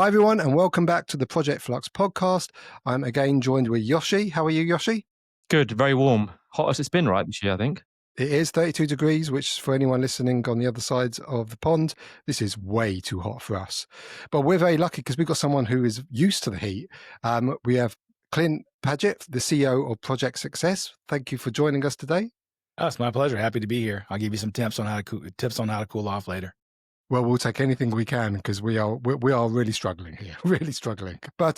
Hi, everyone, and welcome back to the Project Flux podcast. I'm again joined with Yoshi. How are you, Yoshi? Good, very warm. Hot as it's been right this year, I think. It is 32 degrees, which for anyone listening on the other side of the pond, this is way too hot for us. But we're very lucky because we've got someone who is used to the heat. We have Clint Padgett, the CEO of Project Success. Thank you for joining us today. Oh, it's my pleasure. Happy to be here. I'll give you some tips on how to cool off later. Well, we'll take anything we can because we are really struggling here, really struggling. But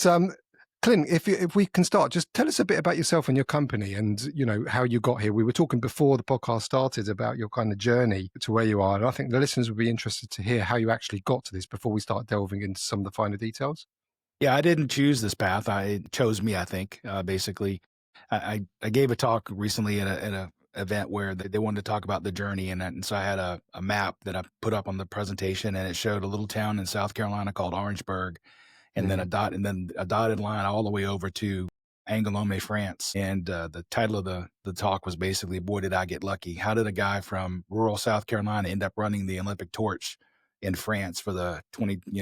Clint, if we can start, just tell us a bit about yourself and your company, and how you got here. We were talking before the podcast started about your kind of journey to where you are, and I think the listeners would be interested to hear how you actually got to this before we start delving into some of the finer details. Yeah, I didn't choose this path. It chose me. I think basically, I gave a talk recently at a event where they wanted to talk about the journey, and so I had a map that I put up on the presentation, and it showed a little town in South Carolina called Orangeburg, and then a dotted line all the way over to Angoulême, France. And the title of the talk was basically, "Boy, did I get lucky! How did a guy from rural South Carolina end up running the Olympic torch in France for the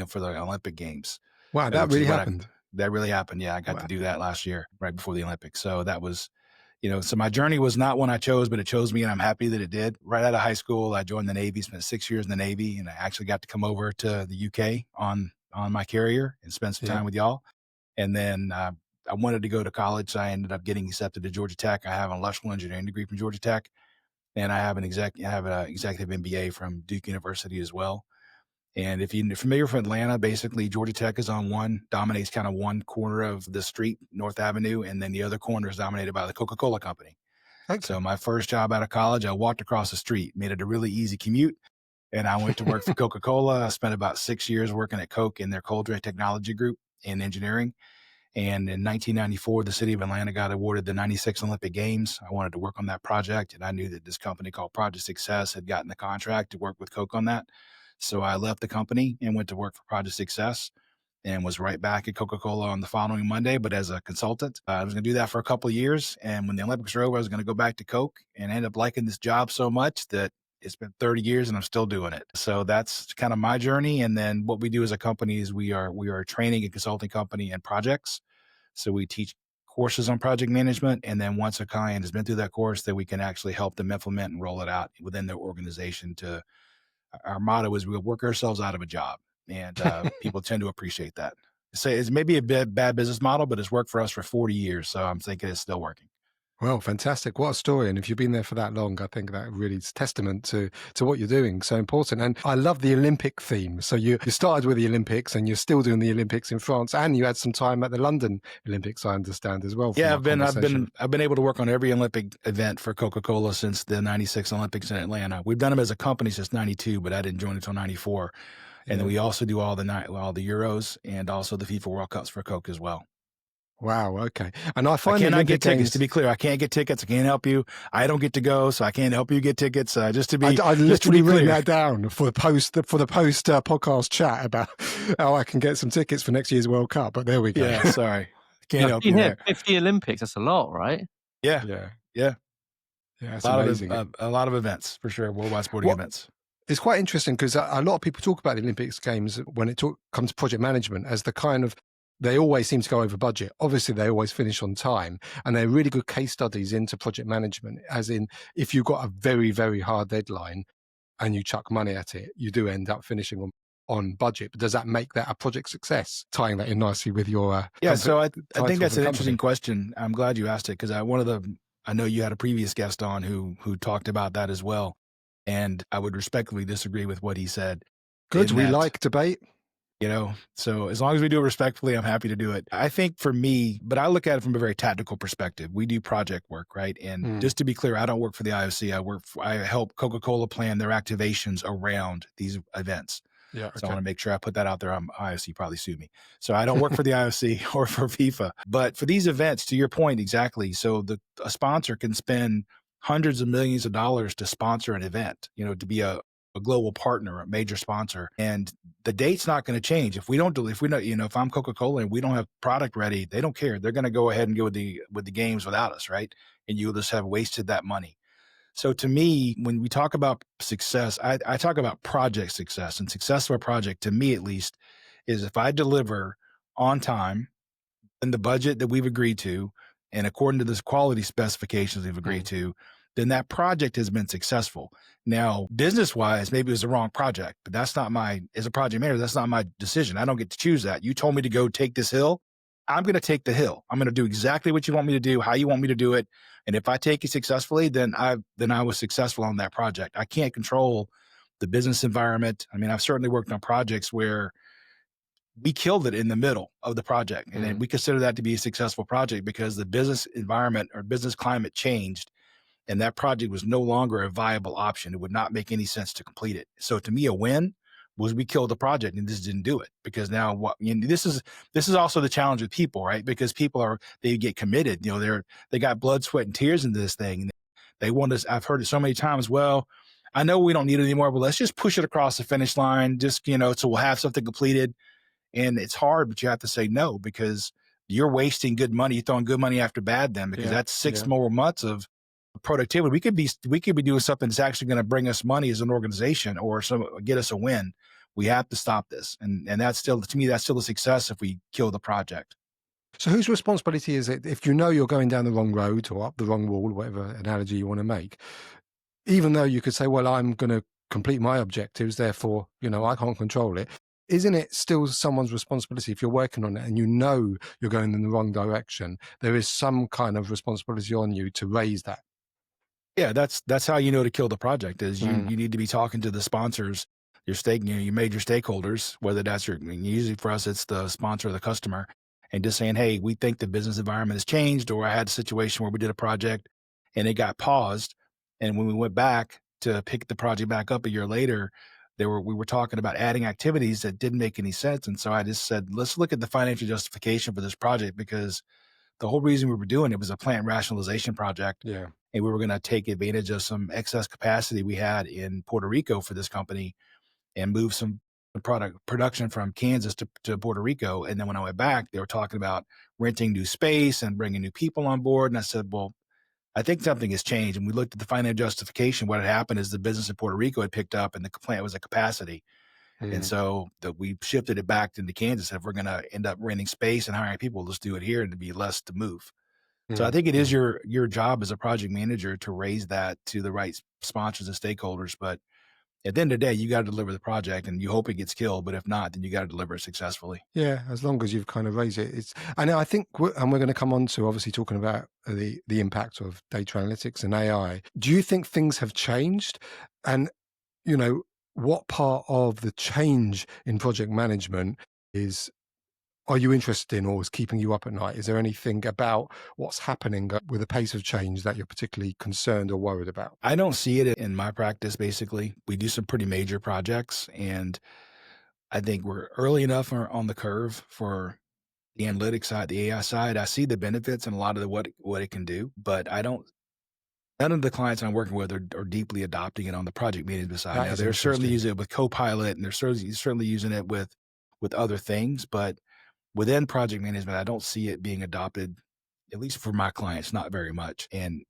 for the Olympic Games?" Wow, that really happened. That really happened. Yeah, I got to do that last year, right before the Olympics. So that was, so my journey was not one I chose, but it chose me, and I'm happy that it did. Right out of high school, I joined the Navy, spent 6 years in the Navy, and I actually got to come over to the UK on my carrier and spend some time with y'all. And then I wanted to go to college, so I ended up getting accepted to Georgia Tech. I have an electrical engineering degree from Georgia Tech, and I have an executive MBA from Duke University as well. And if you're familiar with Atlanta, basically Georgia Tech is dominates kind of one corner of the street, North Avenue, and then the other corner is dominated by the Coca-Cola company. Okay. So my first job out of college, I walked across the street, made it a really easy commute, and I went to work for Coca-Cola. I spent about 6 years working at Coke in their cold drink technology group in engineering. And in 1994, the city of Atlanta got awarded the 96 Olympic Games. I wanted to work on that project, and I knew that this company called Project Success had gotten the contract to work with Coke on that. So I left the company and went to work for Project Success and was right back at Coca-Cola on the following Monday, but as a consultant. I was going to do that for a couple of years. And when the Olympics were over, I was going to go back to Coke, and ended up liking this job so much that it's been 30 years and I'm still doing it. So that's kind of my journey. And then what we do as a company is we are a training and consulting company and projects. So we teach courses on project management. And then once a client has been through that course, then we can actually help them implement and roll it out within their organization. Our motto is we'll work ourselves out of a job, and people tend to appreciate that. So it's maybe a bad business model, but it's worked for us for 40 years. So I'm thinking it's still working. Well, fantastic. What a story. And if you've been there for that long, I think that really is testament to what you're doing. So important. And I love the Olympic theme. So you started with the Olympics, and you're still doing the Olympics in France, and you had some time at the London Olympics, I understand, as well. Yeah, I've been able to work on every Olympic event for Coca-Cola since the 96 Olympics in Atlanta. We've done them as a company since 92, but I didn't join until 94. And then we also do all the Euros and also the FIFA World Cups for Coke as well. Wow. Okay. And I find I cannot get tickets. To be clear, I can't get tickets. I can't help you. I don't get to go, so I can't help you get tickets. Just to be, I literally written that down for the post podcast chat about how I can get some tickets for next year's World Cup. But there we go. Yeah. Sorry, can't help you there. 50 Olympics. That's a lot, right? Yeah. It's amazing. A lot of events for sure. Worldwide sporting events. It's quite interesting because a lot of people talk about the Olympics Games when it comes to project management as the kind of, they always seem to go over budget. Obviously, they always finish on time, and they're really good case studies into project management, as in if you've got a very, very hard deadline and you chuck money at it, you do end up finishing on budget. But does that make that a project success? Tying that in nicely with your so I think that's an interesting question. I'm glad you asked it because I know you had a previous guest on who talked about that as well, and I would respectfully disagree with what he said. Good, we like debate. So as long as we do it respectfully, I'm happy to do it. I think for me, but I look at it from a very tactical perspective. We do project work, right? And just to be clear, I don't work for the IOC. I help Coca-Cola plan their activations around these events. Yeah. Okay. So I want to make sure I put that out there. IOC probably sue me. So I don't work for the IOC or for FIFA. But for these events, to your point, exactly. So a sponsor can spend hundreds of millions of dollars to sponsor an event, to be a global partner, a major sponsor, and the date's not going to change. If I'm Coca-Cola and we don't have product ready, they don't care. They're going to go ahead and go with the games without us, right? And you'll just have wasted that money. So to me, when we talk about success, I talk about project success, and success of a project, to me at least, is if I deliver on time in the budget that we've agreed to, and according to the quality specifications we've agreed to, then that project has been successful. Now, business wise, maybe it was the wrong project, but that's not my, as a project manager, that's not my decision. I don't get to choose that. You told me to go take this hill. I'm going to take the hill. I'm going to do exactly what you want me to do, how you want me to do it. And if I take it successfully, then I was successful on that project. I can't control the business environment. I mean, I've certainly worked on projects where we killed it in the middle of the project. And then we consider that to be a successful project because the business environment or business climate changed and that project was no longer a viable option. It would not make any sense to complete it. So to me, a win was we killed the project and just didn't do it because now this is also the challenge with people, right? Because people they get committed, they got blood, sweat, and tears into this thing. And they want us. I've heard it so many times. Well, I know we don't need it anymore, but let's just push it across the finish line. Just, so we'll have something completed. And it's hard, but you have to say no because you're wasting good money. You're throwing good money after bad then because that's 6 more months of productivity. We could be doing something that's actually going to bring us money as an organization or get us a win. We have to stop this. And that's still, to me, that's still a success if we kill the project. So whose responsibility is it if you know you're going down the wrong road or up the wrong wall, whatever analogy you want to make, even though you could say, well, I'm going to complete my objectives, therefore, I can't control it. Isn't it still someone's responsibility if you're working on it and you know you're going in the wrong direction? There is some kind of responsibility on you to raise that. Yeah, that's how you know to kill the project is you need to be talking to the sponsors, your major stakeholders, whether that's usually for us, it's the sponsor or the customer, and just saying, hey, we think the business environment has changed, or I had a situation where we did a project and it got paused. And when we went back to pick the project back up a year later, we were talking about adding activities that didn't make any sense. And so I just said, let's look at the financial justification for this project because the whole reason we were doing it was a plant rationalization project. Yeah. And we were going to take advantage of some excess capacity we had in Puerto Rico for this company and move some production from Kansas to Puerto Rico. And then when I went back, they were talking about renting new space and bringing new people on board. And I said, well, I think something has changed. And we looked at the financial justification. What had happened is the business in Puerto Rico had picked up and the plant was at capacity. And so we shifted it back into Kansas. If we're going to end up renting space and hiring people, let's do it here and to be less to move. So I think it is your job as a project manager to raise that to the right sponsors and stakeholders. But at the end of the day, you got to deliver the project and you hope it gets killed. But if not, then you got to deliver it successfully. Yeah, as long as you've kind of raised it. And I think, we're going to come on to obviously talking about the impact of data analytics and AI. Do you think things have changed? And, what part of the change in project management are you interested in or is keeping you up at night? Is there anything about what's happening with the pace of change that you're particularly concerned or worried about? I don't see it in my practice, basically. We do some pretty major projects, and I think we're early enough on the curve for the analytics side, the AI side. I see the benefits and a lot of what it can do, but none of the clients I'm working with are deeply adopting it on the project management side. Now, they're certainly using it with Copilot, and they're certainly using it with other things, but within project management, I don't see it being adopted, at least for my clients, not very much. And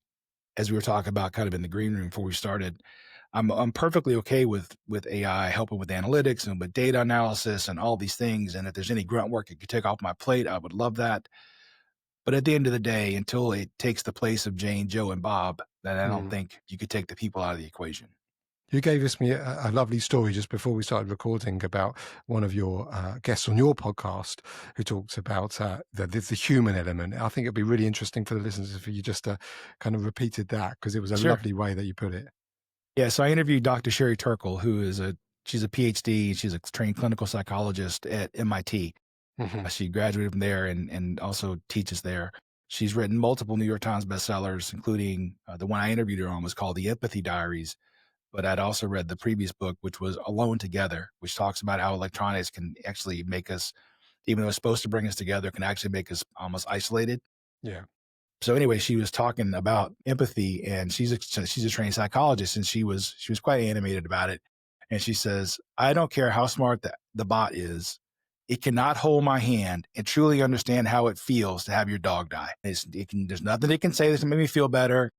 as we were talking about kind of in the green room before we started, I'm perfectly okay with AI helping with analytics and with data analysis and all these things. And if there's any grunt work it could take off my plate, I would love that. But at the end of the day, until it takes the place of Jane, Joe, and Bob, then I don't think you could take the people out of the equation. You gave me a lovely story just before we started recording about one of your guests on your podcast who talked about the human element. I think it'd be really interesting for the listeners if you just kind of repeated that because it was a lovely way that you put it. Yeah, so I interviewed Dr. Sherry Turkle, who is she's a PhD, she's a trained clinical psychologist at MIT. She graduated from there and also teaches there. She's written multiple New York Times bestsellers, including the one I interviewed her on was called The Empathy Diaries. But I'd also read the previous book, which was Alone Together, which talks about how electronics can actually make us, even though it's supposed to bring us together, can actually make us almost isolated. Yeah. So anyway, she was talking about empathy, and she's a trained psychologist, and she was quite animated about it. And she says, I don't care how smart the bot is, it cannot hold my hand and truly understand how it feels to have your dog die. There's nothing it can say that's going to make me feel better.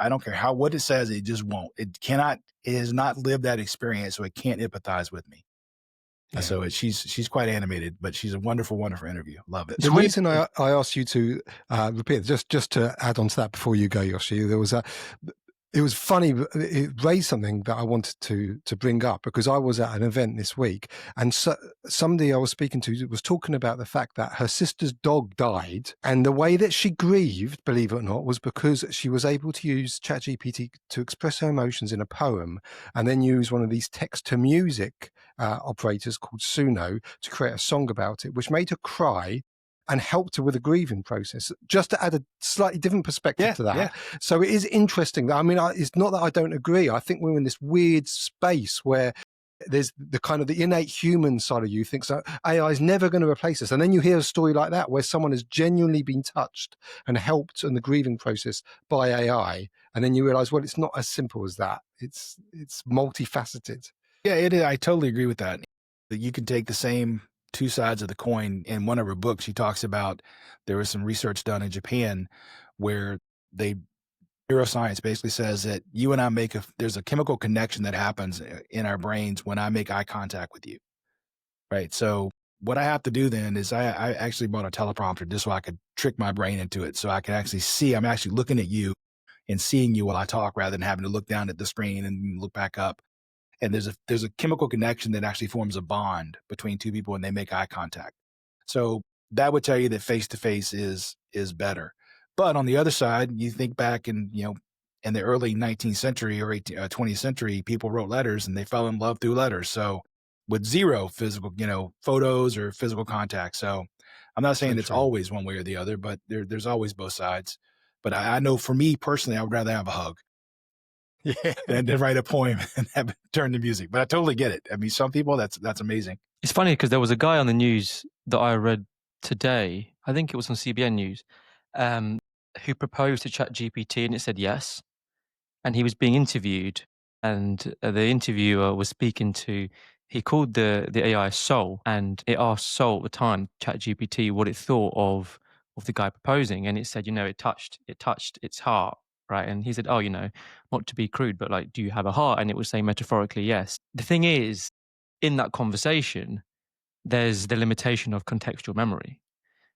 I don't care what it says, it just won't. It has not lived that experience, so it can't empathize with me. Yeah. So she's quite animated, but she's a wonderful, wonderful interview. Love it. The reason I asked you to repeat, just to add on to that before you go, Yoshi, it was funny. It raised something that I wanted to bring up, because I was at an event this week, and somebody I was speaking to was talking about the fact that her sister's dog died, and the way that she grieved, believe it or not, was because she was able to use ChatGPT to express her emotions in a poem, and then use one of these text to music operators called Suno to create a song about it, which made her cry and helped her with the grieving process, just to add a slightly different perspective to that. Yeah. So it is interesting. I mean, it's not that I don't agree. I think we're in this weird space where there's the kind of the innate human side of you thinks that AI is never going to replace us. And then you hear a story like that where someone has genuinely been touched and helped in the grieving process by AI. And then you realize, well, it's not as simple as that. It's multifaceted. Yeah, it is. I totally agree with that. That you can take the same two sides of the coin. In one of her books, she talks about there was some research done in Japan where neuroscience basically says that you and I there's a chemical connection that happens in our brains when I make eye contact with you. Right. So what I have to do then is I actually bought a teleprompter just so I could trick my brain into it. So I can actually see, I'm actually looking at you and seeing you while I talk rather than having to look down at the screen and look back up. And there's a chemical connection that actually forms a bond between two people when they make eye contact. So that would tell you that face to face is better. But on the other side, you think back in the early 19th century or 20th century, people wrote letters and they fell in love through letters. So with zero physical, photos or physical contact. So I'm not saying it's always one way or the other, but there's always both sides. But I know for me personally, I would rather have a hug. Yeah. And then write a poem and have it turn to music. But I totally get it. I mean, some people, that's amazing. It's funny because there was a guy on the news that I read today, I think it was on CBN News, who proposed to ChatGPT and it said yes. And he was being interviewed, and the interviewer was speaking to, he called the AI Soul, and it asked Soul at the time, ChatGPT, what it thought of the guy proposing, and it said, it touched its heart, right? And he said, oh, not to be crude, but like, do you have a heart? And it would say metaphorically yes. The thing is, in that conversation, there's the limitation of contextual memory.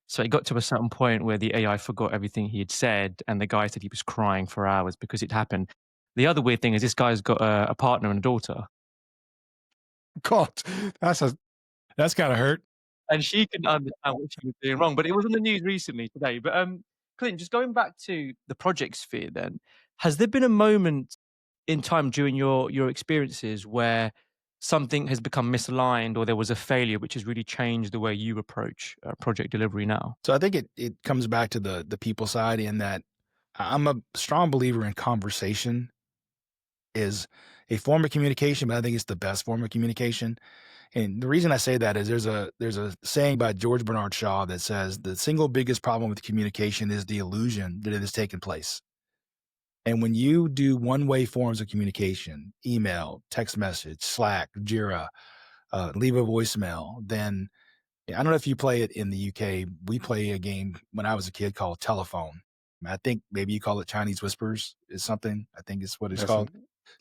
So it got to a certain point where the AI forgot everything he had said, and the guy said he was crying for hours because it happened. The other weird thing is this guy's got a partner and a daughter. God, that's gotta hurt. And she couldn't understand what she was doing wrong. But it was on the news recently today. But Clint, just going back to the project sphere then, has there been a moment in time during your experiences where something has become misaligned or there was a failure which has really changed the way you approach project delivery now? So I think it comes back to the people side in that I'm a strong believer in conversation is a form of communication, but I think it's the best form of communication. And the reason I say that is there's a saying by George Bernard Shaw that says the single biggest problem with communication is the illusion that it has taken place. And when you do one-way forms of communication, email, text message, Slack, Jira, leave a voicemail, then I don't know if you play it in the UK. We play a game when I was a kid called Telephone. I think maybe you call it Chinese Whispers is something. I think it's what it's called.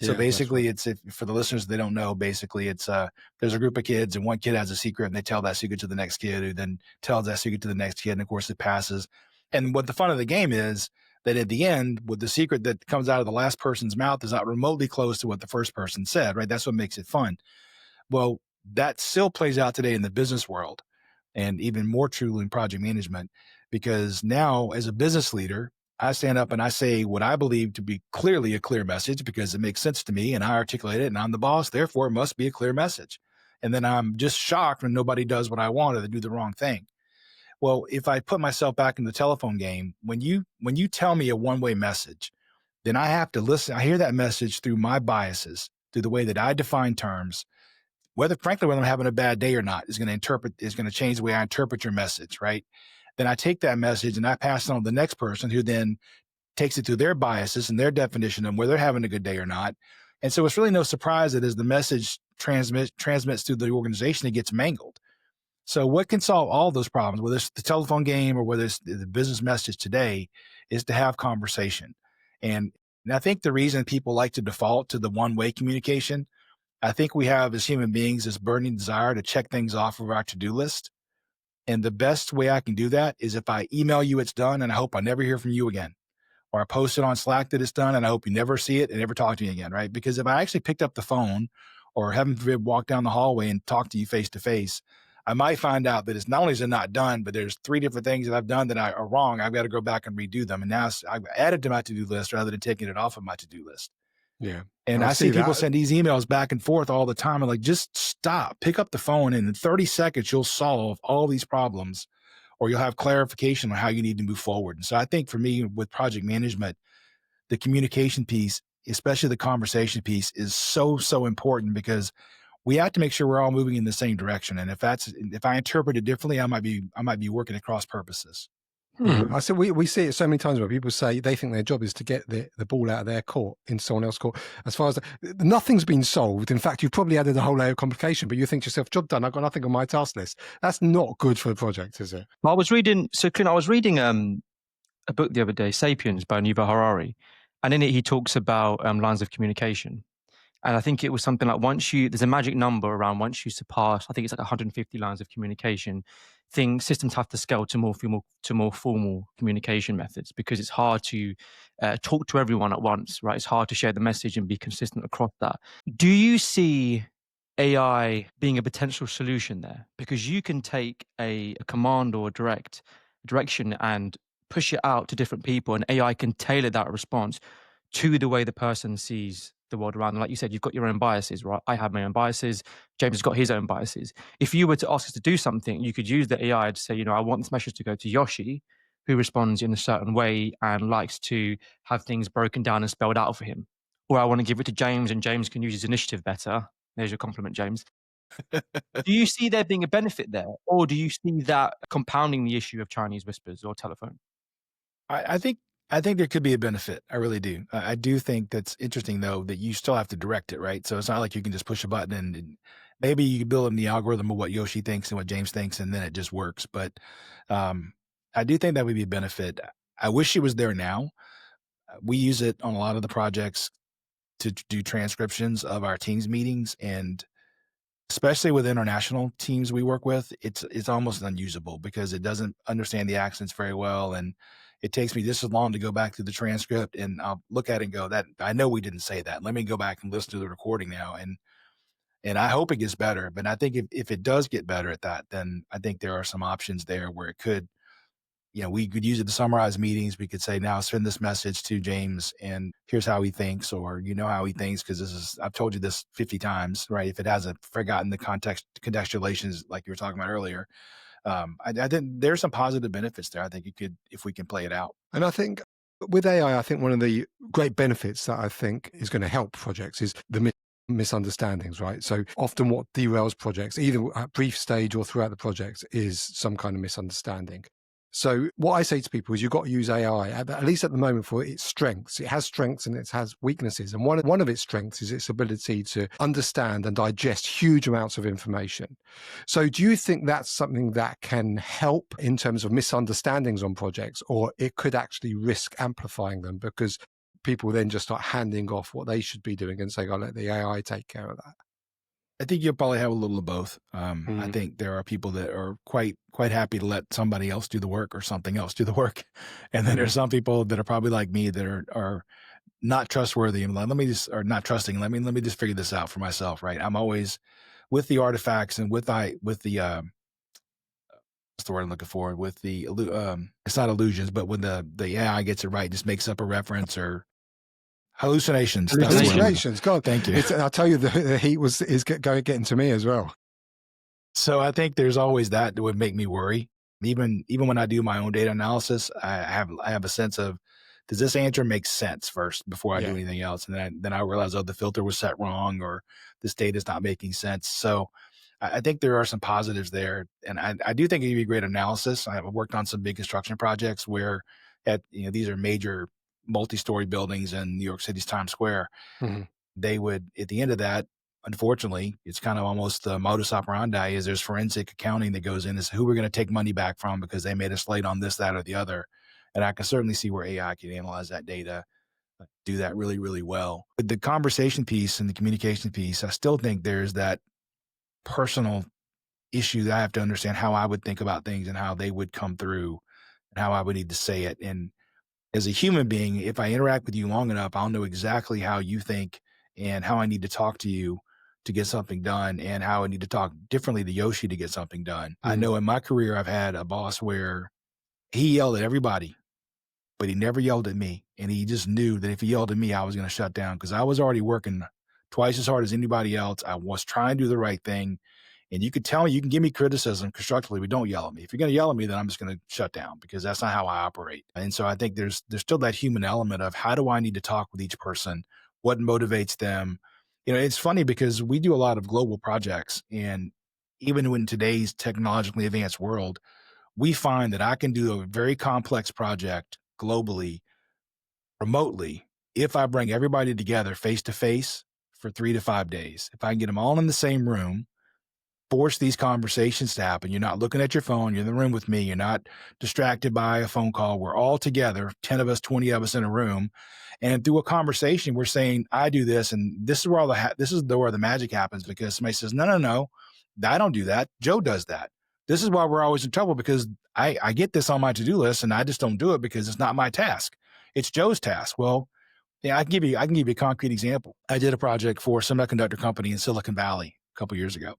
So basically it's, for the listeners, they don't know, basically it's, there's a group of kids and one kid has a secret and they tell that secret to the next kid who then tells that secret to the next kid. And of course it passes. And what the fun of the game is that at the end, with the secret that comes out of the last person's mouth is not remotely close to what the first person said, right? That's what makes it fun. Well, that still plays out today in the business world and even more truly in project management, because now as a business leader, I stand up and I say what I believe to be clearly a clear message because it makes sense to me and I articulate it and I'm the boss. Therefore, it must be a clear message. And then I'm just shocked when nobody does what I want or they do the wrong thing. Well, if I put myself back in the telephone game, when you tell me a one-way message, then I have to listen. I hear that message through my biases, through the way that I define terms, whether I'm having a bad day or not is going to change the way I interpret your message, right? Then I take that message and I pass it on to the next person who then takes it through their biases and their definition of whether they're having a good day or not. And so it's really no surprise that as the message transmits through the organization, it gets mangled. So what can solve all those problems, whether it's the telephone game or whether it's the business message today, is to have conversation. And I think the reason people like to default to the one-way communication I think we have as human beings this burning desire to check things off of our to-do list. And the best way I can do that is if I email you it's done and I hope I never hear from you again. Or I post it on Slack that it's done and I hope you never see it and never talk to me again, right? Because if I actually picked up the phone or heaven forbid walk down the hallway and talk to you face to face, I might find out that it's not only is it not done, but there's 3 different things that I've done that are wrong. I've got to go back and redo them. And now I've added to my to-do list rather than taking it off of my to-do list. Yeah. And I I see see people that. send these emails back and forth all the time. I'm like, just stop, pick up the phone, and in 30 seconds, you'll solve all these problems or you'll have clarification on how you need to move forward. And so I think for me with project management, the communication piece, especially the conversation piece, is so important because we have to make sure we're all moving in the same direction. And if I interpret it differently, I might be working at cross purposes. I said we see it so many times where people say they think their job is to get the ball out of their court in someone else's court. As far as nothing's been solved. In fact, you've probably added a whole layer of complication, but you think to yourself, job done, I've got nothing on my task list. That's not good for the project, is it? I was reading, so Clint, I was reading a book the other day, Sapiens by Yuval Harari, and in it he talks about lines of communication. And I think it was something like there's a magic number around once you surpass, I think it's like 150 lines of communication, systems have to scale to more formal communication methods because it's hard to talk to everyone at once, right? It's hard to share the message and be consistent across that. Do you see AI being a potential solution there? Because you can take a command or direction and push it out to different people, and AI can tailor that response to the way the person sees the world around them. Like you said, you've got your own biases, right? I have my own biases. James has got his own biases. If you were to ask us to do something, you could use the AI to say, I want this message to go to Yoshi, who responds in a certain way and likes to have things broken down and spelled out for him. Or I want to give it to James and James can use his initiative better. There's your compliment, James. Do you see there being a benefit there? Or do you see that compounding the issue of Chinese whispers or telephone? I think there could be a benefit. I really do. I do think that's interesting though that you still have to direct it, right? So it's not like you can just push a button and maybe you can build in the algorithm of what Yoshi thinks and what James thinks, and then it just works. But I do think that would be a benefit. I wish it was there now. We use it on a lot of the projects to do transcriptions of our teams meetings, and especially with international teams we work with, it's almost unusable because it doesn't understand the accents very well, and it takes me just as long to go back through the transcript and I'll look at it and go, that I know we didn't say that. Let me go back and listen to the recording now, and I hope it gets better. But I think if it does get better at that, then I think there are some options there where it could, we could use it to summarize meetings. We could say, now send this message to James and here's how he thinks, or how he thinks, because I've told you this 50 times, right? If it hasn't forgotten the contextualizations like you were talking about earlier. I think there's some positive benefits there. I think if we can play it out. And I think with AI, I think one of the great benefits that I think is going to help projects is the misunderstandings, right? So often what derails projects, either at brief stage or throughout the project, is some kind of misunderstanding. So what I say to people is you've got to use AI, at least at the moment, for its strengths. It has strengths and it has weaknesses. And one of its strengths is its ability to understand and digest huge amounts of information. So do you think that's something that can help in terms of misunderstandings on projects, or it could actually risk amplifying them because people then just start handing off what they should be doing and saying, I'll let the AI take care of that? I think you'll probably have a little of both. I think there are people that are quite happy to let somebody else do the work or something else do the work, and then there's some people that are probably like me that are not trustworthy and or not trusting. Let me just figure this out for myself, right? I'm always with the artifacts and with the what's the word I'm looking for? With the it's not illusions, but when the AI gets it right, just makes up a reference or hallucinations. Hallucinations. God, thank you. I'll tell you, the heat is getting to me as well. So I think there's always that would make me worry. Even when I do my own data analysis, I have a sense of, does this answer make sense first before I do anything else? And then I realize, the filter was set wrong, or this data is not making sense. So I think there are some positives there, and I do think it'd be great analysis. I've worked on some big construction projects where these are major multi-story buildings in New York City's Times Square. They would, at the end of that, unfortunately, it's kind of almost the modus operandi is there's forensic accounting that goes in as who we're going to take money back from because they made us late on this, that, or the other. And I can certainly see where AI can analyze that data do that really, really well. But the conversation piece and the communication piece, I still think there's that personal issue that I have to understand how I would think about things and how they would come through and how I would need to say it. And as a human being, if I interact with you long enough, I'll know exactly how you think and how I need to talk to you to get something done and how I need to talk differently to Yoshi to get something done. I know in my career, I've had a boss where he yelled at everybody, but he never yelled at me. And he just knew that if he yelled at me, I was going to shut down because I was already working twice as hard as anybody else. I was trying to do the right thing. And you could tell me, you can give me criticism constructively, but don't yell at me. If you're going to yell at me, then I'm just going to shut down because that's not how I operate. And so I think there's still that human element of how do I need to talk with each person? What motivates them? You know, it's funny because we do a lot of global projects. And even in today's technologically advanced world, we find that I can do a very complex project globally, remotely, if I bring everybody together face to face for 3 to 5 days. If I can get them all in the same room, force these conversations to happen. You're not looking at your phone. You're in the room with me. You're not distracted by a phone call. We're all together, 10 of us, 20 of us in a room. And through a conversation, we're saying, I do this. And this is where where the magic happens because somebody says, no, I don't do that. Joe does that. This is why we're always in trouble because I get this on my to-do list and I just don't do it because it's not my task. It's Joe's task. Well, yeah, I can give you a concrete example. I did a project for a semiconductor company in Silicon Valley a couple of years ago.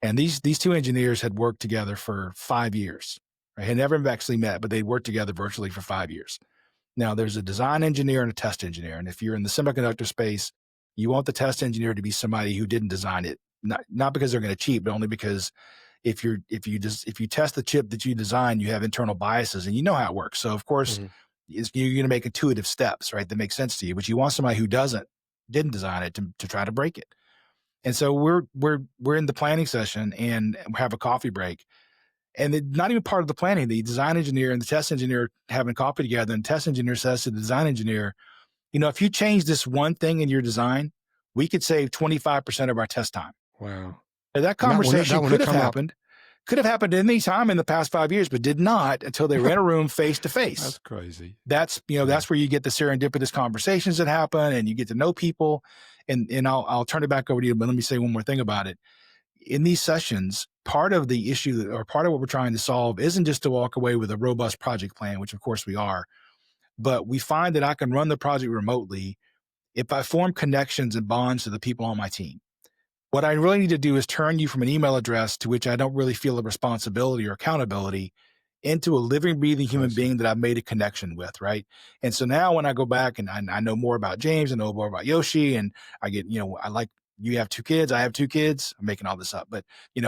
And these two engineers had worked together for 5 years. Right? Had never actually met, but they'd worked together virtually for 5 years. Now, there's a design engineer and a test engineer. And if you're in the semiconductor space, you want the test engineer to be somebody who didn't design it, not because they're going to cheat, but only because if you test the chip that you design, you have internal biases and you know how it works. So of course, you're going to make intuitive steps, right? That make sense to you, but you want somebody who didn't design it to try to break it. And so we're in the planning session and we have a coffee break. And not even part of the planning, the design engineer and the test engineer having coffee together. And the test engineer says to the design engineer, you know, if you change this one thing in your design, we could save 25% of our test time. Wow. And that conversation could have happened any time in the past 5 years, but did not until they were in a room face to face. That's crazy. That's where you get the serendipitous conversations that happen and you get to know people. And I'll turn it back over to you, but let me say one more thing about it. In these sessions, part of the issue or part of what we're trying to solve isn't just to walk away with a robust project plan, which of course we are, but we find that I can run the project remotely if I form connections and bonds to the people on my team. What I really need to do is turn you from an email address to which I don't really feel a responsibility or accountability into a living, breathing human being that I've made a connection with, right? And so now when I go back and I know more about James, I know more about Yoshi, and I get, you have 2 kids, I have 2 kids. I'm making all this up, but we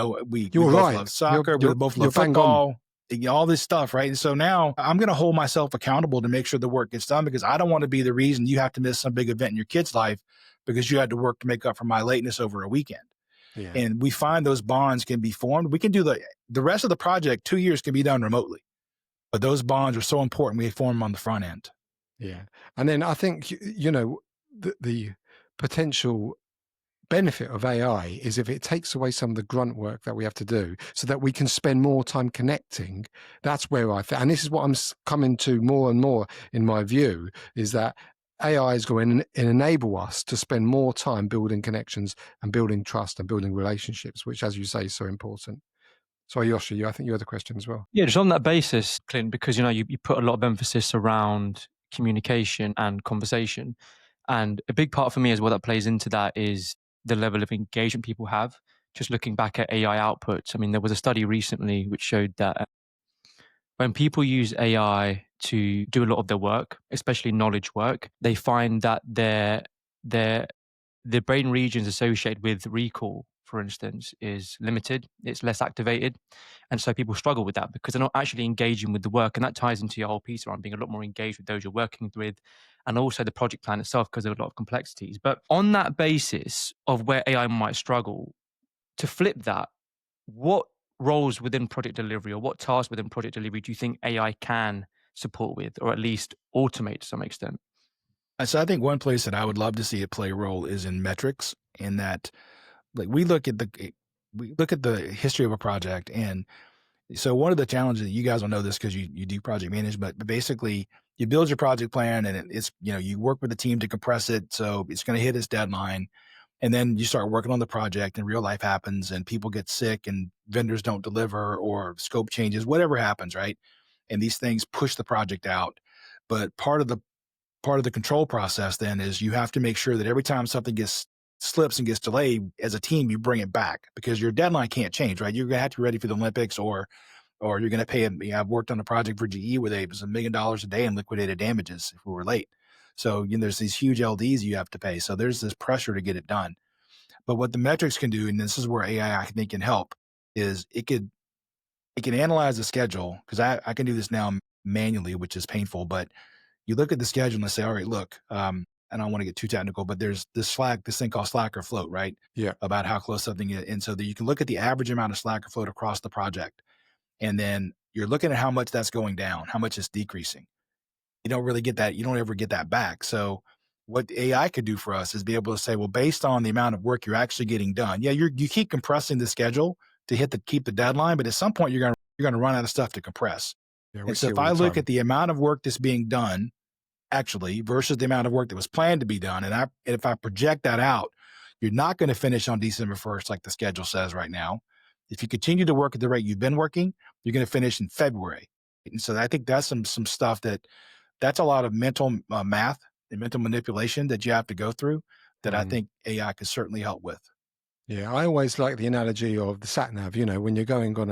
both love soccer, we both love football, all this stuff, right? And so now I'm going to hold myself accountable to make sure the work gets done because I don't want to be the reason you have to miss some big event in your kid's life because you had to work to make up for my lateness over a weekend. Yeah. And we find those bonds can be formed. We can do the rest of the project, 2 years can be done remotely, but those bonds are so important. We form them on the front end. Yeah. And then I think, the potential benefit of AI is if it takes away some of the grunt work that we have to do so that we can spend more time connecting. That's where and this is what I'm coming to more and more in my view, is that AI is going to enable us to spend more time building connections and building trust and building relationships, which, as you say, is so important. So, Yoshi, I think you had a question as well. Yeah, just on that basis, Clint, because you put a lot of emphasis around communication and conversation. And a big part for me as well that plays into that is the level of engagement people have. Just looking back at AI outputs, I mean, there was a study recently which showed that when people use AI to do a lot of their work, especially knowledge work, they find that their brain regions associated with recall, for instance, is limited. It's less activated. And so people struggle with that because they're not actually engaging with the work. And that ties into your whole piece around being a lot more engaged with those you're working with and also the project plan itself because there are a lot of complexities. But on that basis of where AI might struggle, to flip that, what roles within project delivery or what tasks within project delivery do you think AI can support with or at least automate to some extent? So I think one place that I would love to see it play a role is in metrics, in that like we look at the history of a project and So one of the challenges, you guys will know this because you do project management, but basically you build your project plan and it's, you work with the team to compress it. So it's going to hit its deadline. And then you start working on the project and real life happens and people get sick and vendors don't deliver or scope changes, whatever happens, right? And these things push the project out. But part of the control process then is you have to make sure that every time something gets slips and gets delayed as a team, you bring it back because your deadline can't change, right? You're gonna have to be ready for the Olympics or you're gonna pay them. I've worked on a project for GE where it was $1 million a day in liquidated damages if we were late. So there's these huge LDs you have to pay. So there's this pressure to get it done. But what the metrics can do, and this is where AI I think can help, is it can analyze the schedule because I can do this now manually, which is painful, but you look at the schedule and say, all right, look, I don't want to get too technical, but there's this thing called slack or float, right? Yeah. About how close something is. And so that you can look at the average amount of slack or float across the project. And then you're looking at how much that's going down, how much it's decreasing. You don't really get that. You don't ever get that back. So what AI could do for us is be able to say, well, based on the amount of work you're actually getting done, yeah, you keep compressing the schedule to keep the deadline, but at some point you're gonna run out of stuff to compress. Yeah, we And so see if all I the look time. at the amount of work that's being done actually versus the amount of work that was planned to be done. And if I project that out, you're not going to finish on December 1st like the schedule says right now. If you continue to work at the rate you've been working, you're going to finish in February. And so I think that's some stuff that's a lot of mental math and mental manipulation that you have to go through that I Mm. think AI can certainly help with. Yeah, I always like the analogy of the sat nav. When you're going on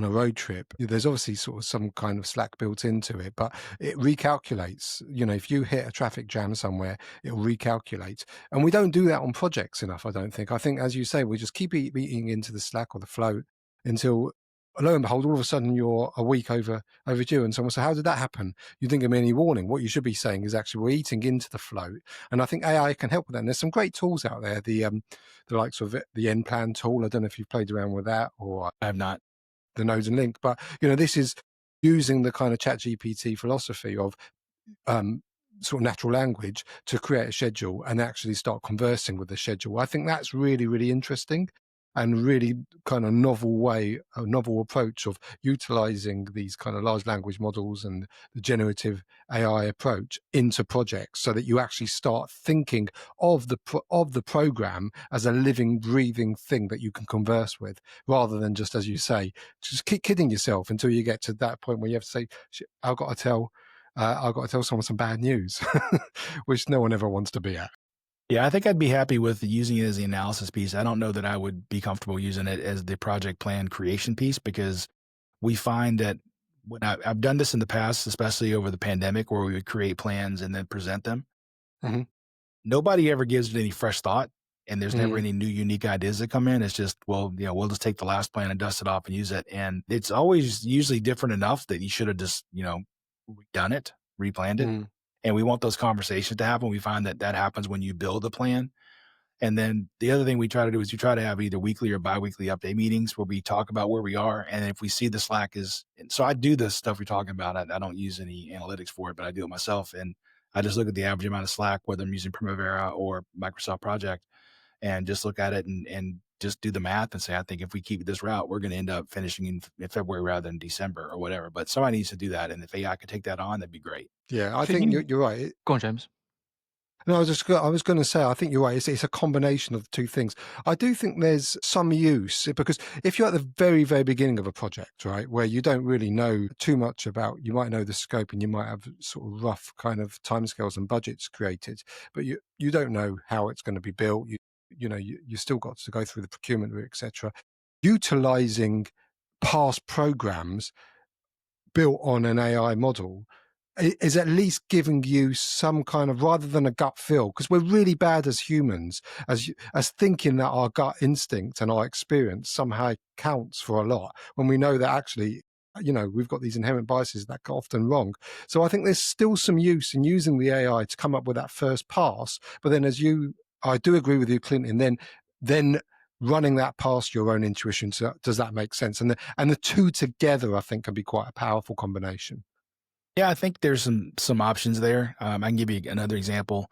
a road trip, there's obviously sort of some kind of slack built into it, but it recalculates. If you hit a traffic jam somewhere, it'll recalculate, and we don't do that on projects enough. I don't think. I think, as you say, we just keep eating into the slack or the float until, lo and behold, all of a sudden you're a week overdue, and someone says, "How did that happen?" You didn't give me any warning. What you should be saying is actually we're eating into the float, and I think AI can help with that. And there's some great tools out there. The likes of the N plan tool. I don't know if you've played around with that or I have not. the Node and Link, but this is using the kind of chat GPT philosophy of um, sort of natural language to create a schedule and actually start conversing with the schedule. I think that's really, really interesting and really kind of a novel approach of utilizing these kind of large language models and the generative AI approach into projects so that you actually start thinking of the program as a living, breathing thing that you can converse with, rather than just, as you say, just keep kidding yourself until you get to that point where you have to say, I've got to tell someone some bad news, which no one ever wants to be at. Yeah, I think I'd be happy with using it as the analysis piece. I don't know that I would be comfortable using it as the project plan creation piece because we find that when I've done this in the past, especially over the pandemic, where we would create plans and then present them. Mhm. Nobody ever gives it any fresh thought, and there's never Mm. any new unique ideas that come in. It's just, well, we'll just take the last plan and dust it off and use it. And it's always usually different enough that you should have just, done it, replanned it. Mm. And we want those conversations to happen. We find that happens when you build a plan. And then the other thing we try to do is we try to have either weekly or biweekly update meetings where we talk about where we are. And if we see the slack is, so I do this stuff you're talking about. I don't use any analytics for it, but I do it myself. And I just look at the average amount of slack, whether I'm using Primavera or Microsoft Project, and just look at it and just do the math and say, I think if we keep this route, we're going to end up finishing in February rather than December or whatever. But somebody needs to do that. And if AI could take that on, that'd be great. Yeah, I Clint, think you're right. go on, James. No, I was going to say, I think you're right. It's a combination of the two things. I do think there's some use because if you're at the very, very beginning of a project, right, where you don't really know too much about, you might know the scope and you might have sort of rough kind of timescales and budgets created, but you don't know how it's going to be built. You still got to go through the procurement route, etc. Utilizing past programs built on an AI model is at least giving you some kind of, rather than a gut feel, because we're really bad as humans as thinking that our gut instinct and our experience somehow counts for a lot when we know that actually we've got these inherent biases that are often wrong. So I think there's still some use in using the AI to come up with that first pass, but then I do agree with you, Clint, and then running that past your own intuition. So does that make sense? And the two together, I think, can be quite a powerful combination. Yeah, I think there's some options there. I can give you another example.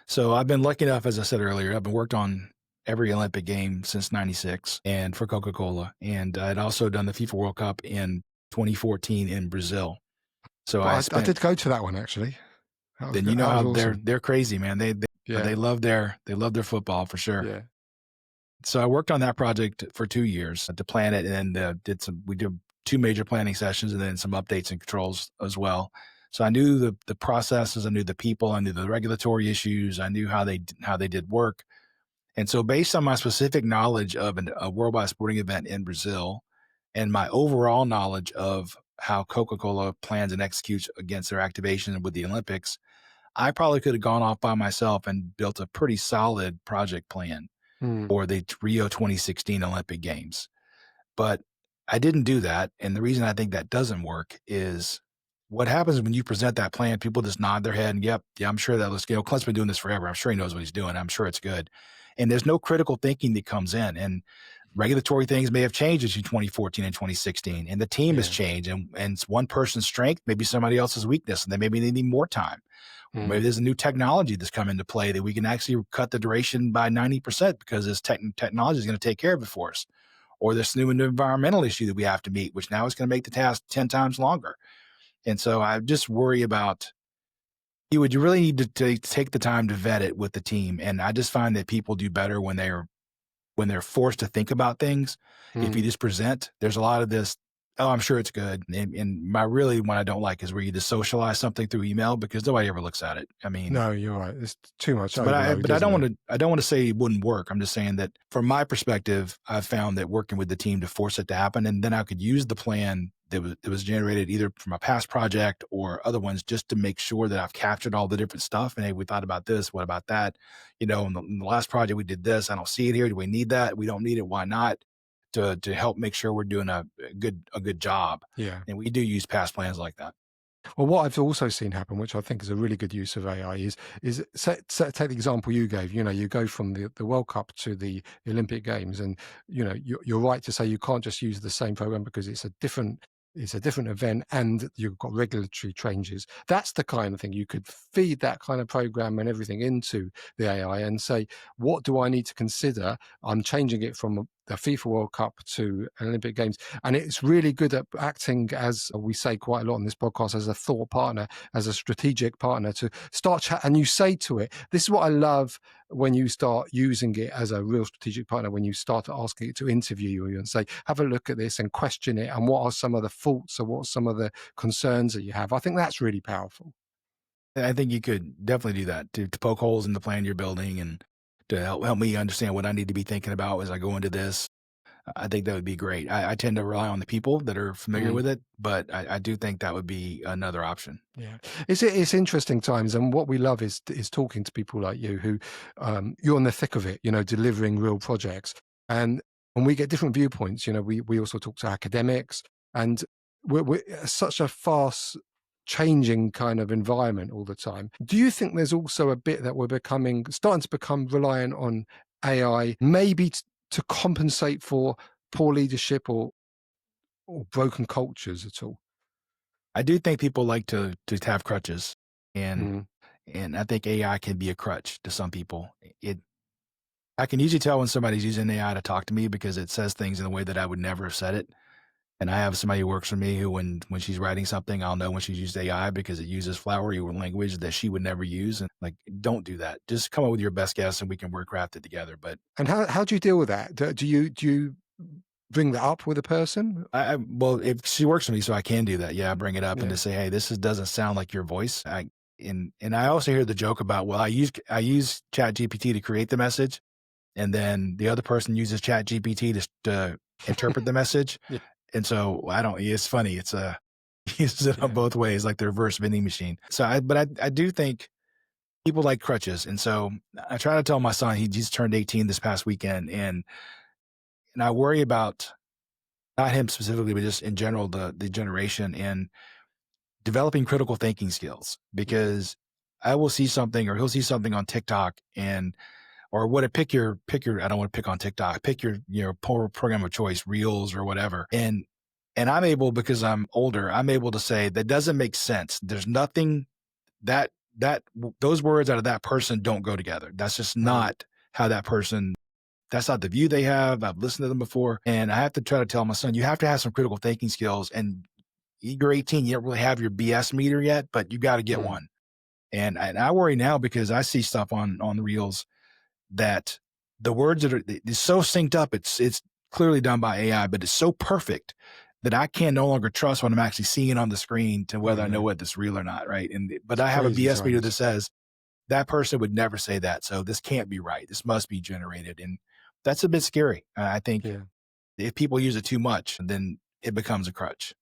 So I've been lucky enough, as I said earlier, I've been worked on every Olympic game since '96 and for Coca-Cola. And I'd also done the FIFA World Cup in 2014 in Brazil. So I But I spent, did go to that one actually. then you know That was how they're awesome. they're crazy, man. They Yeah, love their football for sure. yeah. So I worked on that project for 2 years to plan it, and then we did 2 major planning sessions and then some updates and controls as well. So I knew the processes, I knew the people, I knew the regulatory issues, I knew how they did work. And so based on my specific knowledge of a worldwide sporting event in Brazil and my overall knowledge of how Coca-Cola plans and executes against their activation with the Olympics, I probably could have gone off by myself and built a pretty solid project plan Mm, for the Rio 2016 Olympic Games. But I didn't do that. And the reason I think that doesn't work is what happens when you present that plan, people just nod their head and, yep, yeah, I'm sure that looks good. Clint's been doing this forever. I'm sure he knows what he's doing. I'm sure it's good. And there's no critical thinking that comes in. And regulatory things may have changed between 2014 and 2016. And the team has yeah. changed. And it's one person's strength, maybe somebody else's weakness. And they maybe they need more time. Or maybe Mm, there's a new technology that's come into play that we can actually cut the duration by 90% because this technology is going to take care of it for us. Or this new environmental issue that we have to meet, which now is going to make the task 10 times longer. And so I just worry about you would really need to take the time to vet it with the team. And I just find that people do better when they're forced to think about things. If you mm. just present, there's a lot of this, oh, I'm sure it's good. And my really one I don't like is where you just socialize something through email because nobody ever looks at it. I mean, No, you're right. It's too much so, but overload, I isn't it? don't want to say it wouldn't work. I'm just saying that from my perspective, I've found that working with the team to force it to happen, and then I could use the plan that was generated either from a past project or other ones just to make sure that I've captured all the different stuff. And hey, we thought about this. What about that? You know, in the last project we did this. I don't see it here. Do we need that? We don't need it. Why not? To help make sure we're doing a good job. Yeah. And we do use past plans like that. Well, what I've also seen happen, which I think is a really good use of AI, is take the example you gave. You know, you go from the World Cup to the Olympic Games, and you know you're right to say you can't just use the same program because it's a different event and you've got regulatory changes. That's the kind of thing you could feed that kind of program and everything into the AI and say, what do I need to consider? I'm changing it from the FIFA World Cup to Olympic Games. And it's really good at acting, as we say quite a lot on this podcast, as a thought partner, as a strategic partner to start chat. And you say to it, this is what I love when you start using it as a real strategic partner, when you start asking it to interview you and say, have a look at this and question it. And what are some of the faults or what are some of the concerns that you have? I think that's really powerful. I think you could definitely do that to poke holes in the plan you're building and to help me understand what I need to be thinking about as I go into this. I think that would be great. I tend to rely on the people that are familiar Mm. with it, but I do think that would be another option. Yeah, it's interesting times, and what we love is talking to people like you who you're in the thick of it, you know, delivering real projects, and we get different viewpoints. You know, we also talk to academics, and we're such a fast changing kind of environment all the time. Do you think there's also a bit that we're starting to become reliant on AI, maybe to compensate for poor leadership or broken cultures at all? I do think people like to have crutches, and Mm. and I think AI can be a crutch to some people. It I can usually tell when somebody's using AI to talk to me because it says things in a way that I would never have said it. And I have somebody who works for me who, when she's writing something, I'll know when she's used AI because it uses flowery language that she would never use. And like, don't do that. Just come up with your best guess, and we can work craft it together. But And how do you deal with that? Do you bring that up with a person? well, if she works for me, so I can do that. Yeah, I bring it up and Yeah. to say, hey, doesn't sound like your voice. And I also hear the joke about, well, I use Chat GPT to create the message, and then the other person uses Chat GPT to interpret the message. Yeah. And so I don't. It's funny. It's uses it on Yeah. both ways, like the reverse vending machine. So I do think people like crutches, and so I try to tell my son he just turned 18 this past weekend, and I worry about not him specifically, but just in general the generation and developing critical thinking skills Yeah. because I will see something or he'll see something on TikTok and or what a pick your I don't want to pick on TikTok, pick your program of choice, reels or whatever. And I'm able because I'm older, I'm able to say that doesn't make sense. There's nothing that those words out of that person don't go together. That's just Mm. not how that person That's not the view they have. I've listened to them before. And I have to try to tell my son, you have to have some critical thinking skills. And you're 18, you don't really have your BS meter yet, but you got to get Mm. one. And I worry now because I see stuff on the reels that the words that are it's so synced up, it's clearly done by AI, but it's so perfect that I can no longer trust what I'm actually seeing on the screen to whether I know whether it's real or not, right? But It's I have a crazy BS meter that times. says that person would never say that, so this can't be right. This must be generated, and that's a bit scary. I think Yeah. if people use it too much, then it becomes a crutch.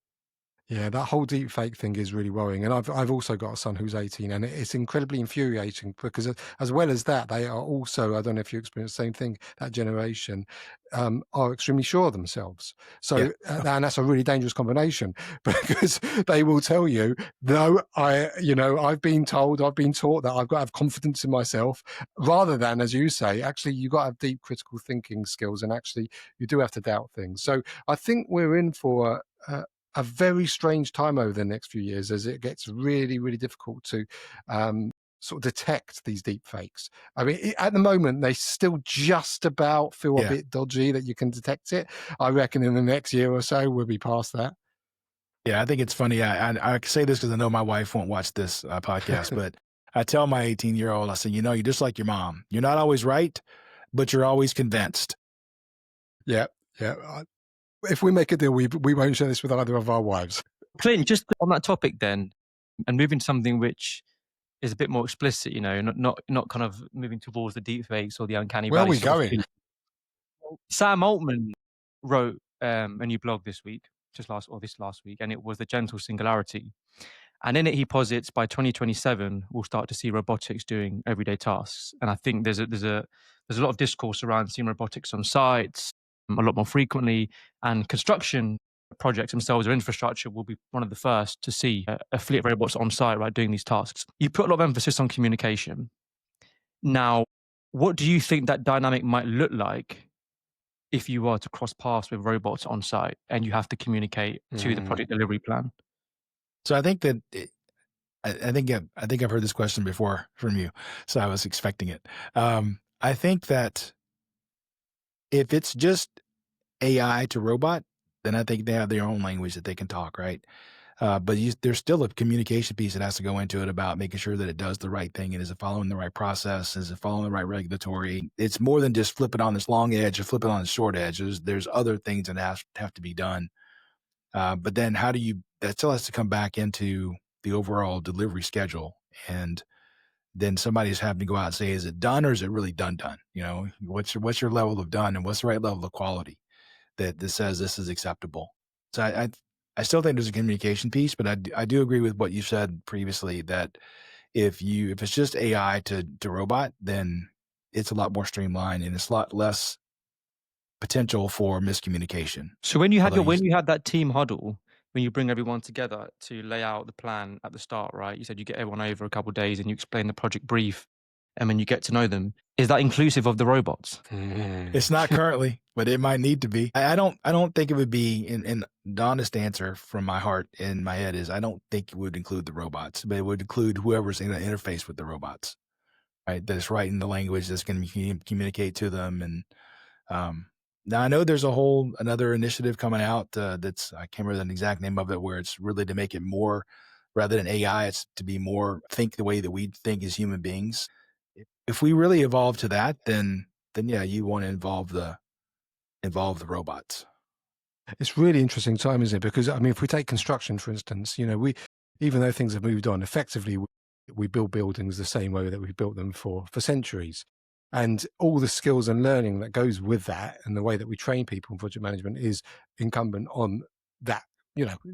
Yeah, that whole deep fake thing is really worrying. And I've also got a son who's 18, and it's incredibly infuriating because as well as that, they are also, I don't know if you experience the same thing, that generation are extremely sure of themselves. Yeah. So, and that's a really dangerous combination because they will tell you, no, I've been told, I've been taught that I've got to have confidence in myself, rather than, as you say, actually, you've got to have deep critical thinking skills, and actually, you do have to doubt things. So I think we're in for a very strange time over the next few years as it gets really, really difficult to sort of detect these deep fakes. I mean, at the moment, they still just about feel a Yeah. bit dodgy that you can detect it. I reckon in the next year or so, we'll be past that. Yeah, I think it's funny. I say this because I know my wife won't watch this podcast, but I tell my 18-year-old, I say, you're just like your mom. You're not always right, but you're always convinced. Yeah, yeah. If we make a deal, we won't share this with either of our wives. Clint, just on that topic then, and moving to something which is a bit more explicit, not kind of moving towards the deep fakes or the uncanny Where are valley we sort of going? thing. Sam Altman wrote a new blog this week, this last week, and it was the gentle singularity. And in it, he posits by 2027, we'll start to see robotics doing everyday tasks. And I think there's a lot of discourse around seeing robotics on sites a lot more frequently, and construction projects themselves or infrastructure will be one of the first to see a fleet of robots on site, right, doing these tasks. You put a lot of emphasis on communication. Now, what do you think that dynamic might look like if you are to cross paths with robots on site and you have to communicate to the Mm. project delivery plan? So I think that I think I've heard this question before from you, so I was expecting it. I think that if it's just AI to robot, then I think they have their own language that they can talk, right? But there's still a communication piece that has to go into it about making sure that it does the right thing and is it following the right process, is it following the right regulatory. It's more than just flip it on this long edge or flip it on the short edge. There's other things that have to be done. But then how do you? That still has to come back into the overall delivery schedule, and then somebody's having to go out and say, is it done or is it really done? What's your level of done and what's the right level of quality that says this is acceptable. So I still think there's a communication piece, but I do agree with what you said previously that if it's just AI to robot, then it's a lot more streamlined and it's a lot less potential for miscommunication. So when you had Although when you had that team huddle, when you bring everyone together to lay out the plan at the start, right? You said you get everyone over a couple of days and you explain the project brief, and when you get to know them, is that inclusive of the robots? it's not currently, but it might need to be. I don't think it would be in the honest answer from my heart and my head is I don't think it would include the robots, but it would include whoever's in the interface with the robots, right? That's writing the language that's going to communicate to them. And now I know there's another initiative coming out that's I can't remember the exact name of it, where it's really to make it more rather than AI, it's to be more think the way that we think as human beings. If we really evolve to that, then yeah, you want to involve the robots. It's really interesting time, isn't it? Because I mean, if we take construction, for instance, we even though things have moved on, effectively we build buildings the same way that we've built them for centuries. And all the skills and learning that goes with that and the way that we train people in project management is incumbent on that.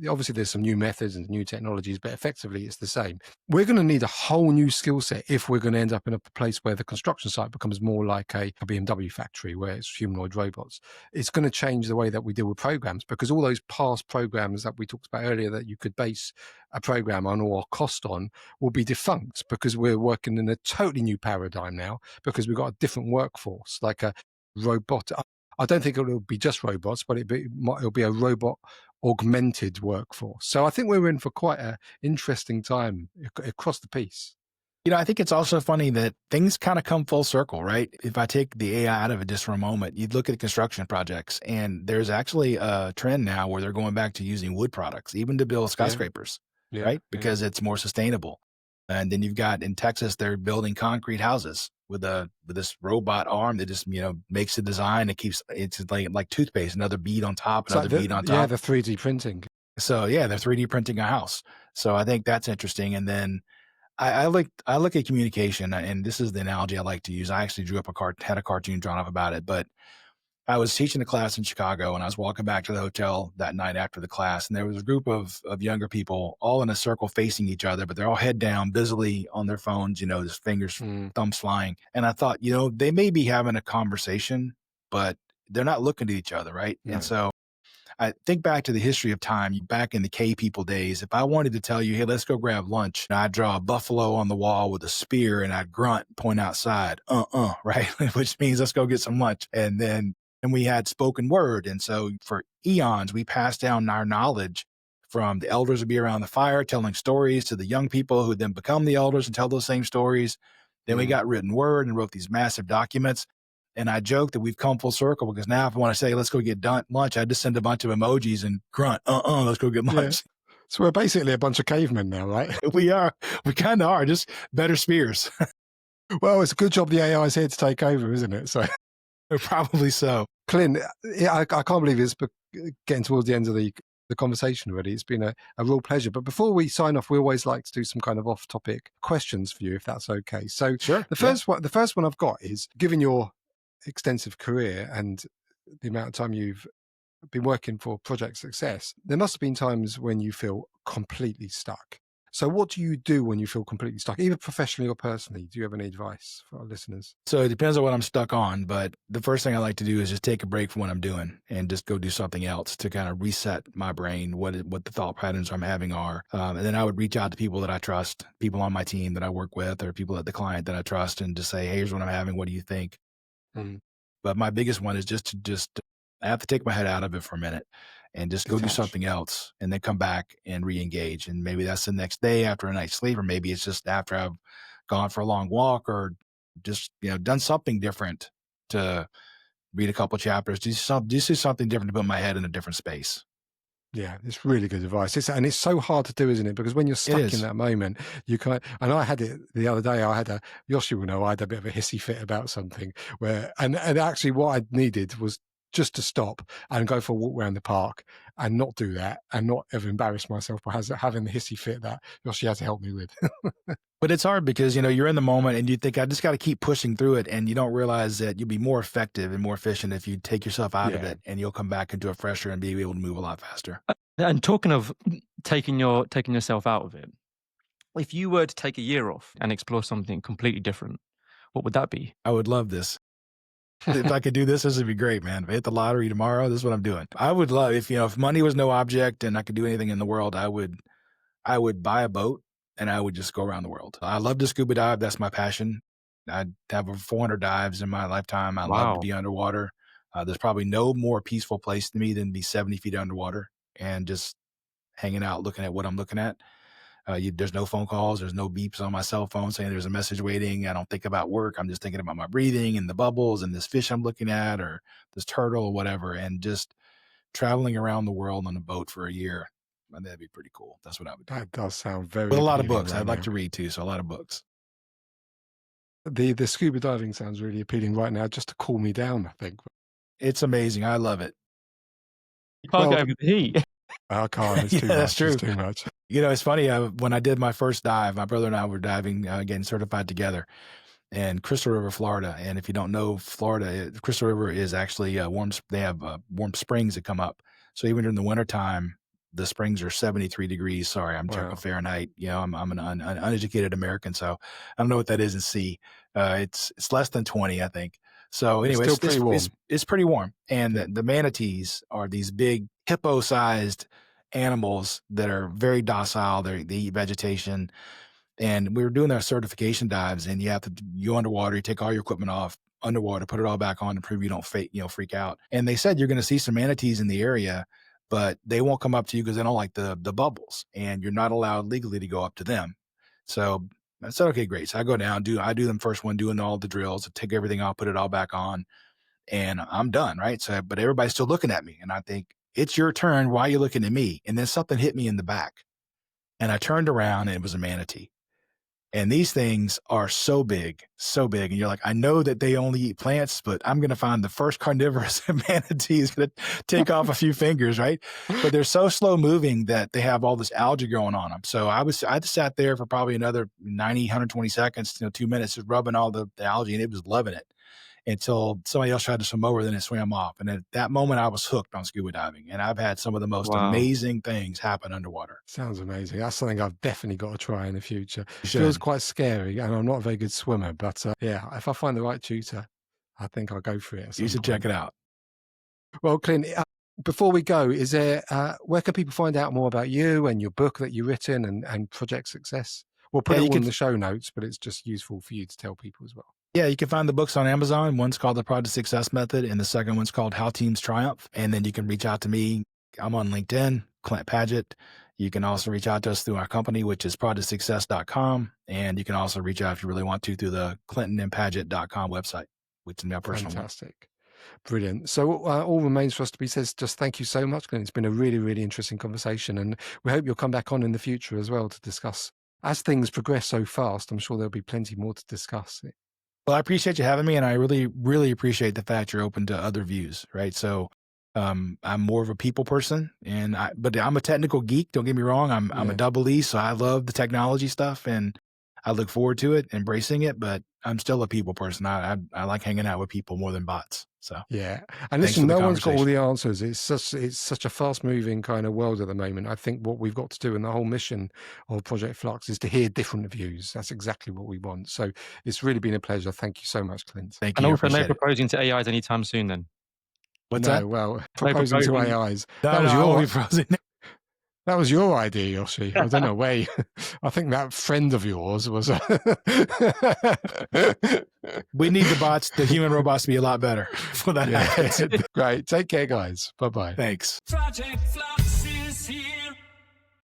Obviously there's some new methods and new technologies, but effectively it's the same. We're going to need a whole new skill set if we're going to end up in a place where the construction site becomes more like a BMW factory where it's humanoid robots. It's going to change the way that we deal with programs, because all those past programs that we talked about earlier that you could base a program on or cost on will be defunct, because we're working in a totally new paradigm now, because we've got a different workforce, like a robot. I don't think it'll be just robots, but it'll be a robot augmented workforce. So I think we're in for quite an interesting time across the piece. I think it's also funny that things kind of come full circle, right? If I take the AI out of it just for a moment, you'd look at construction projects, and there's actually a trend now where they're going back to using wood products, even to build Yeah, skyscrapers, yeah, right? yeah. Because it's more sustainable. And then you've got in Texas, they're building concrete houses with this robot arm that just makes the design. It keeps it's like toothpaste, another bead on top, It's like another bead on yeah, top. the 3D printing. So yeah, they're 3D printing a house. So I think that's interesting. And then I look at communication, and this is the analogy I like to use. I actually drew up had a cartoon drawn up about it, but I was teaching a class in Chicago, and I was walking back to the hotel that night after the class, and there was a group of younger people all in a circle facing each other, but they're all head down, busily on their phones, just fingers, Mm, thumbs flying. And I thought, they may be having a conversation, but they're not looking at each other, right? And no. so I think back to the history of time, back in the cave people days. If I wanted to tell you, hey, let's go grab lunch, and I'd draw a buffalo on the wall with a spear and I'd grunt, point outside, right? Which means let's go get some lunch. And we had spoken word. And so for eons, we passed down our knowledge from the elders would be around the fire telling stories to the young people who would then become the elders and tell those same stories. Then we Mm. got written word and wrote these massive documents. And I joke that we've come full circle because now if I want to say, let's go get lunch, I just send a bunch of emojis and grunt, let's go get Yeah. lunch. So we're basically a bunch of cavemen now, right? We are. We kind of are, just better spears. Well, it's a good job the AI is here to take over, isn't it? So, Probably so. Clint, yeah, I can't believe it's getting towards the end of the conversation already. It's been a real pleasure. But before we sign off, we always like to do some kind of off-topic questions for you, if that's okay. So Sure. the first one I've got is, given your extensive career and the amount of time you've been working for Project Success, there must have been times when you feel completely stuck. So what do you do when you feel completely stuck, either professionally or personally? Do you have any advice for our listeners? So it depends on what I'm stuck on, but the first thing I like to do is just take a break from what I'm doing and just go do something else to kind of reset my brain, what the thought patterns I'm having are. And then I would reach out to people that I trust, people on my team that I work with, or people at the client that I trust, and just say, hey, here's what I'm having. What do you think? Mm, But my biggest one is I have to take my head out of it for a minute and just go do detach. something else and then come back and re-engage. And maybe that's the next day after a night's sleep, or maybe it's just after I've gone for a long walk, or just, done something different to read a couple chapters, do something different to put my head in a different space. Yeah, it's really good advice. And it's so hard to do, isn't it? Because when you're It stuck in is. that moment, and I had it the other day. Yoshi will know, I had a bit of a hissy fit about something and actually what I needed was just to stop and go for a walk around the park and not do that and not ever embarrass myself by having the hissy fit that Yoshi had to help me with. But it's hard because, you're in the moment and you think, I just got to keep pushing through it. And you don't realize that you'll be more effective and more efficient if you take yourself out of Yeah. it, and you'll come back into a fresher and be able to move a lot faster. And talking of taking yourself out of it, if you were to take a year off and explore something completely different, what would that be? I would love this. If I could do this would be great, man. If I hit the lottery tomorrow, this is what I'm doing. I would love if money was no object and I could do anything in the world, I would buy a boat and I would just go around the world. I love to scuba dive. That's my passion. I'd have over 400 dives in my lifetime. I love to Wow. be underwater. There's probably no more peaceful place to me than be 70 feet underwater and just hanging out, looking at what I'm looking at. There's no phone calls. There's no beeps on my cell phone saying there's a message waiting. I don't think about work. I'm just thinking about my breathing and the bubbles and this fish I'm looking at, or this turtle or whatever, and just traveling around the world on a boat for a year. That'd be pretty cool. That's what I would do. That does sound very With a lot of appealing books. right I'd like now. to read too, so a lot of books. The scuba diving sounds really appealing right now, just to cool me down, I think. It's amazing. I love it. You can't Well, get over the heat. I can't. It's Yeah, too that's much. true. It's too much. It's funny. When I did my first dive, my brother and I were diving, getting certified together in Crystal River, Florida. And if you don't know Florida, Crystal River is actually warm. They have warm springs that come up. So even during the wintertime, the springs are 73 degrees. Sorry, I'm talking Wow. Fahrenheit. I'm an uneducated American, so I don't know what that is in C. It's less than 20, I think. So It's anyway, still pretty warm. it's pretty warm. And Yeah. the manatees are these big hippo-sized animals that are very docile. They eat vegetation. And we were doing our certification dives, and you have to go underwater, you take all your equipment off underwater, put it all back on to prove you don't freak out. And they said you're going to see some manatees in the area, but they won't come up to you because they don't like the bubbles, and you're not allowed legally to go up to them. So I said, okay, great. So I go down, I do them first one, doing all the drills, take everything off, put it all back on, and I'm done, right? So, but everybody's still looking at me, and I think, it's your turn. Why are you looking at me? And then something hit me in the back, and I turned around, and it was a manatee. And these things are so big. And you're like, I know that they only eat plants, but I'm going to find the first carnivorous manatee is going to take off a few fingers, right? But they're so slow moving that they have all this algae growing on them. So I just sat there for probably another 90, 120 seconds, 2 minutes, just rubbing all the algae, and it was loving it until somebody else tried to swim over, then it swam off. And at that moment, I was hooked on scuba diving. And I've had some of the most amazing things happen underwater. Sounds amazing. That's something I've definitely got to try in the future. It should. feels quite scary, and I'm not a very good swimmer. But yeah, if I find the right tutor, I think I'll go for it. You should check it out. Well, Clint, before we go, is there where can people find out more about you and your book that you've written and Project Success? We'll put it all in the show notes, but it's just useful for you to tell people as well. Yeah, you can find the books on Amazon. One's called The Project Success Method, and the second one's called How Teams Triumph. And then you can reach out to me. I'm on LinkedIn, Clint Padgett. You can also reach out to us through our company, which is projectsuccess.com. And you can also reach out if you really want to through the clintonandpadgett.com website, which is my personal one. Fantastic. Brilliant. So all remains for us to be said, just thank you so much, Clint. It's been a really, really interesting conversation. And we hope you'll come back on in the future as well to discuss. As things progress so fast, I'm sure there'll be plenty more to discuss. Well, I appreciate you having me, and I really, really appreciate the fact you're open to other views, right? So I'm more of a people person, but I'm a technical geek. Don't get me wrong. I'm a double E, so I love the technology stuff, and I look forward to it, embracing it, but I'm still a people person. I like hanging out with people more than bots. So yeah. And listen, no one's got all the answers. It's such a fast moving kind of world at the moment. I think what we've got to do, and the whole mission of Project Flux, is to hear different views. That's exactly what we want. So it's really been a pleasure. Thank you so much, Clint. Thank you. And also no proposing to AIs anytime soon then. What's that? Well, proposing to AIs. That was your idea, Yoshi. I don't know where. I think that friend of yours was. We need the bots, the human robots, to be a lot better for that happens. Great. Take care, guys. Bye-bye. Thanks. Project Flux is here.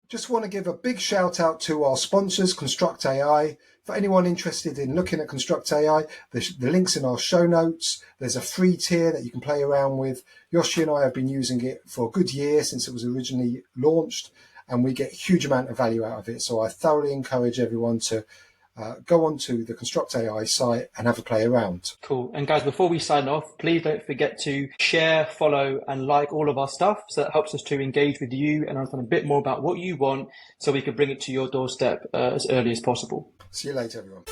Just want to give a big shout out to our sponsors, Construct AI. For anyone interested in looking at Construct AI, the link's in our show notes. There's a free tier that you can play around with. Yoshi and I have been using it for a good year since it was originally launched, and we get a huge amount of value out of it. So I thoroughly encourage everyone to go onto the Construct AI site and have a play around. Cool. And guys, before we sign off, please don't forget to share, follow, and like all of our stuff. So that helps us to engage with you and understand a bit more about what you want, so we can bring it to your doorstep as early as possible. See you later, everyone.